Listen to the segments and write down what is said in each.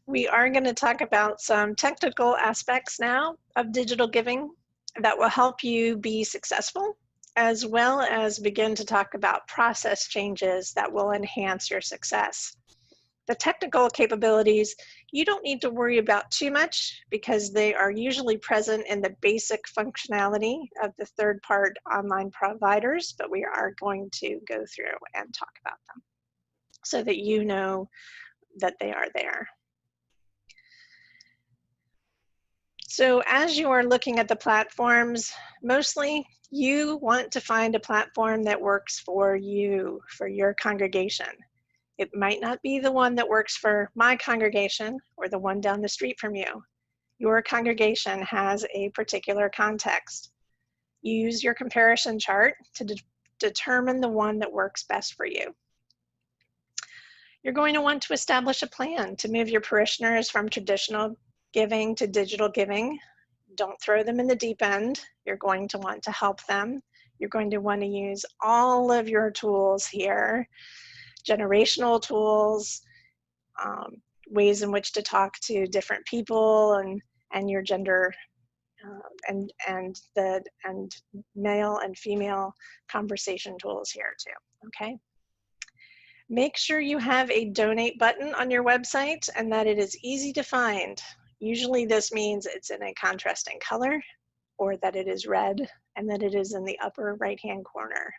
We are going to talk about some technical aspects now of digital giving that will help you be successful, as well as begin to talk about process changes that will enhance your success. The technical capabilities, you don't need to worry about too much because they are usually present in the basic functionality of the third-party online providers, but we are going to go through and talk about them so that you know that they are there. So as you are looking at the platforms, mostly you want to find a platform that works for you, for your congregation. It might not be the one that works for my congregation or the one down the street from you. Your congregation has a particular context. Use your comparison chart to determine the one that works best for you. You're going to want to establish a plan to move your parishioners from traditional giving to digital giving. Don't throw them in the deep end. You're going to want to help them. You're going to want to use all of your tools here, generational tools, ways in which to talk to different people and your gender and male and female conversation tools here too, okay? Make sure you have a donate button on your website and that it is easy to find. Usually this means it's in a contrasting color or that it is red and that it is in the upper right-hand corner.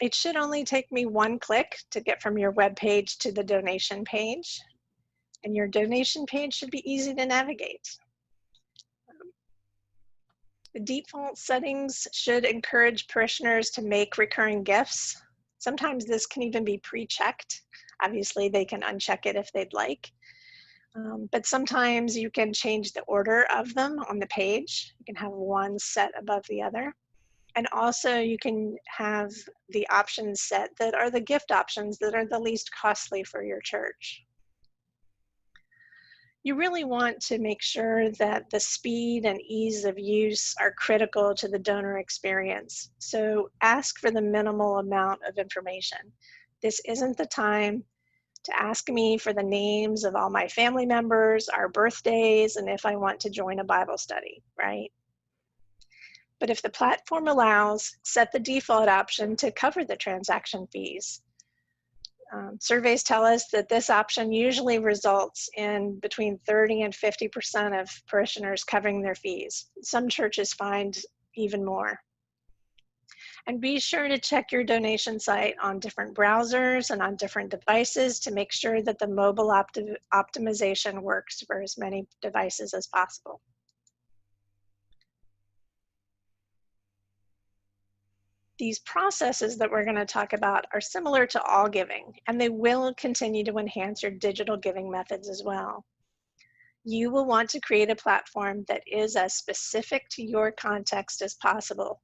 It should only take me one click to get from your web page to the donation page, and your donation page should be easy to navigate. The default settings should encourage parishioners to make recurring gifts. Sometimes this can even be pre-checked. Obviously, they can uncheck it if they'd like. But sometimes you can change the order of them on the page. You can have one set above the other. And also you can have the options set that are the gift options that are the least costly for your church. You really want to make sure that the speed and ease of use are critical to the donor experience. So ask for the minimal amount of information. This isn't the time to ask me for the names of all my family members, our birthdays, and if I want to join a Bible study, right? But if the platform allows, set the default option to cover the transaction fees. Surveys tell us that this option usually results in between 30 and 50% of parishioners covering their fees. Some churches find even more. And be sure to check your donation site on different browsers and on different devices to make sure that the mobile optimization works for as many devices as possible. These processes that we're going to talk about are similar to all giving, and they will continue to enhance your digital giving methods as well. You will want to create a platform that is as specific to your context as possible.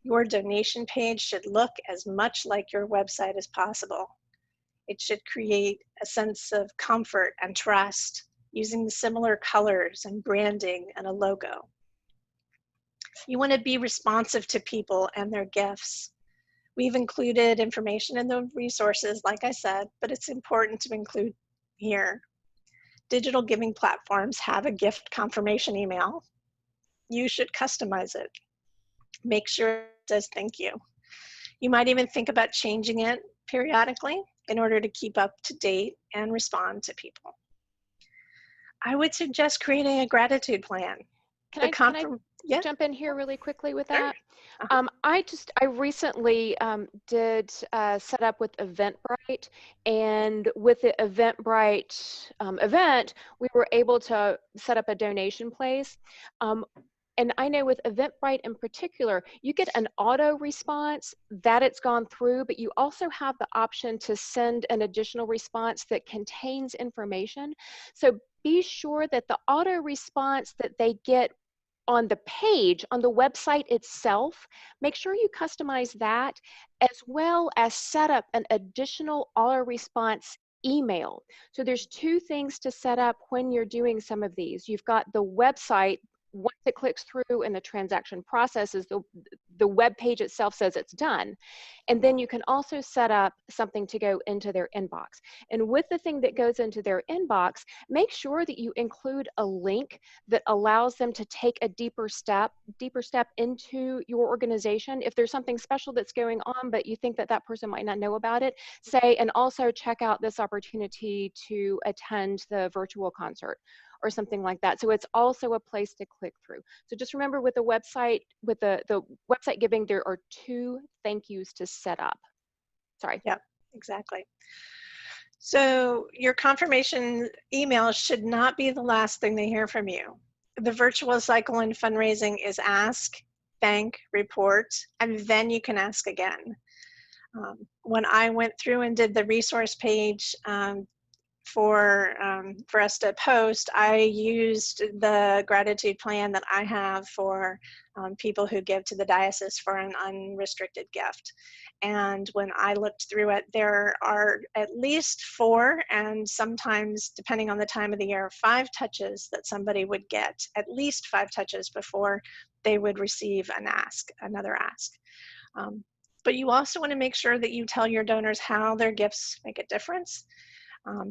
Your donation page should look as much like your website as possible. It should create a sense of comfort and trust using similar colors and branding and a logo. You want to be responsive to people and their gifts. We've included information in the resources, like I said, but it's important to include here. Digital giving platforms have a gift confirmation email. You should customize it. Make sure it says thank you. You might even think about changing it periodically in order to keep up to date and respond to people. I would suggest creating a gratitude plan. Can I jump in here really quickly with that? Sure. I recently did set up with Eventbrite, and with the Eventbrite event, we were able to set up a donation place. And I know with Eventbrite in particular, you get an auto response that it's gone through, but you also have the option to send an additional response that contains information. So be sure that the auto response that they get on the page, on the website itself, make sure you customize that, as well as set up an additional auto response email. So there's two things to set up when you're doing some of these. You've got the website once it clicks through and the transaction processes, the web page itself says it's done. And then you can also set up something to go into their inbox. And with the thing that goes into their inbox, make sure that you include a link that allows them to take a deeper step into your organization. If there's something special that's going on, but you think that that person might not know about it, say, and also check out this opportunity to attend the virtual concert or something like that. So it's also a place to click through. So just remember, with the website, with the website giving, there are 2 thank yous to set up. Sorry. Yep, exactly. So your confirmation email should not be the last thing they hear from you. The virtual cycle in fundraising is ask, thank, report, and then you can ask again. When I went through and did the resource page for us to post, I used the gratitude plan that I have for people who give to the diocese for an unrestricted gift. And when I looked through it, there are at least 4, and sometimes, depending on the time of the year, 5 touches that somebody would get, at least 5 touches before they would receive another ask. But you also want to make sure that you tell your donors how their gifts make a difference.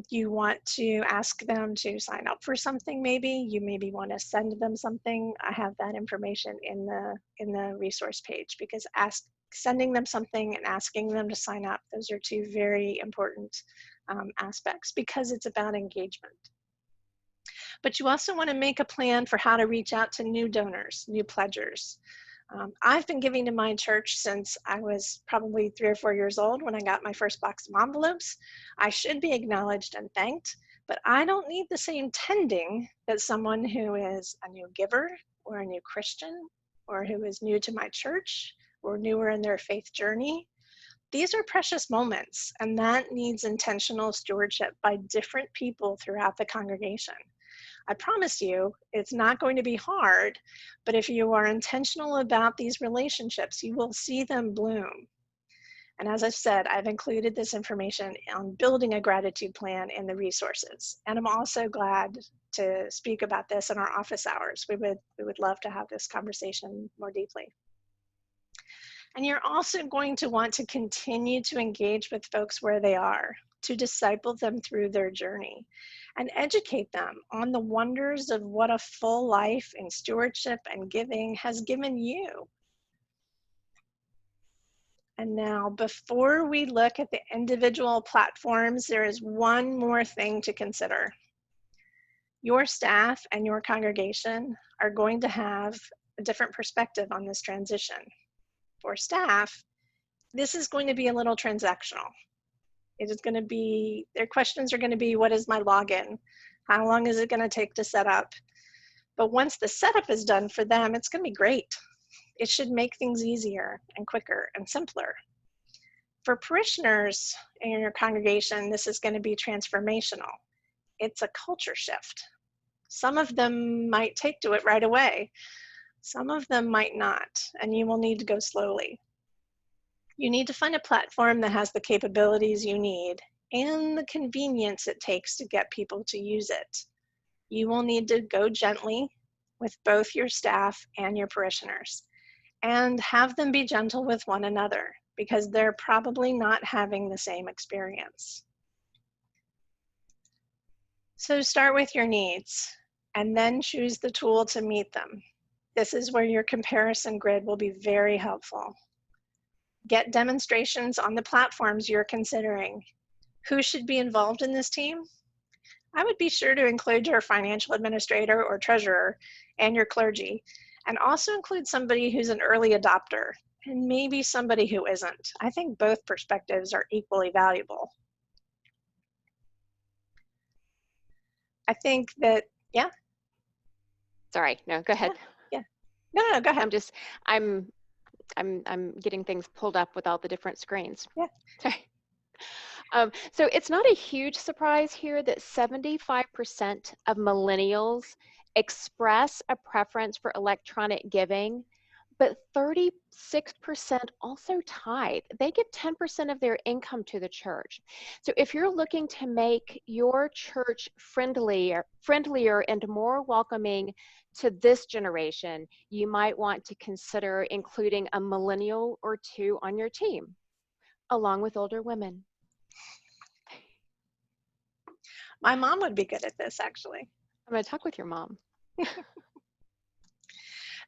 You want to ask them to sign up for something, maybe. You maybe want to send them something. I have that information in the resource page, because sending them something and asking them to sign up, those are 2 very important aspects, because it's about engagement. But you also want to make a plan for how to reach out to new donors, new pledgers. I've been giving to my church since I was probably 3 or 4 years old when I got my first box of envelopes. I should be acknowledged and thanked, but I don't need the same tending that someone who is a new giver or a new Christian or who is new to my church or newer in their faith journey. These are precious moments, and that needs intentional stewardship by different people throughout the congregation. I promise you, it's not going to be hard, but if you are intentional about these relationships, you will see them bloom. And as I've said, I've included this information on building a gratitude plan in the resources. And I'm also glad to speak about this in our office hours. We would love to have this conversation more deeply. And you're also going to want to continue to engage with folks where they are, to disciple them through their journey and educate them on the wonders of what a full life in stewardship and giving has given you. And now, before we look at the individual platforms, there is one more thing to consider. Your staff and your congregation are going to have a different perspective on this transition. For staff, this is going to be a little transactional. It is going to be, their questions are going to be, what is my login? How long is it going to take to set up? But once the setup is done for them, it's going to be great. It should make things easier and quicker and simpler. For parishioners in your congregation, this is going to be transformational. It's a culture shift. Some of them might take to it right away. Some of them might not, and you will need to go slowly. You need to find a platform that has the capabilities you need and the convenience it takes to get people to use it. You will need to go gently with both your staff and your parishioners, and have them be gentle with one another, because they're probably not having the same experience. So start with your needs, and then choose the tool to meet them. This is where your comparison grid will be very helpful. Get demonstrations on the platforms you're considering. Who should be involved in this team? I would be sure to include your financial administrator or treasurer and your clergy, and also include somebody who's an early adopter and maybe somebody who isn't. I think both perspectives are equally valuable. I think that, yeah? Sorry, no, go ahead. Yeah. No, go ahead. I'm getting things pulled up with all the different screens. Yeah. Sorry. So it's not a huge surprise here that 75% of millennials express a preference for electronic giving, but 36% also tithe. They give 10% of their income to the church. So if you're looking to make your church friendlier and more welcoming to this generation, you might want to consider including a millennial or two on your team, along with older women. My mom would be good at this, actually. I'm going to talk with your mom.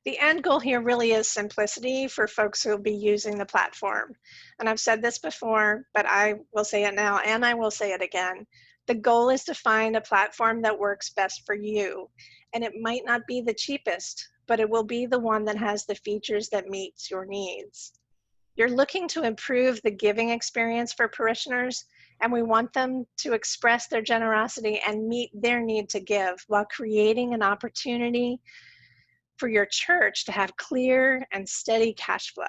The end goal here really is simplicity for folks who will be using the platform. And I've said this before, but I will say it now and I will say it again. The goal is to find a platform that works best for you. And it might not be the cheapest, but it will be the one that has the features that meets your needs. You're looking to improve the giving experience for parishioners, and we want them to express their generosity and meet their need to give while creating an opportunity for your church to have clear and steady cash flow.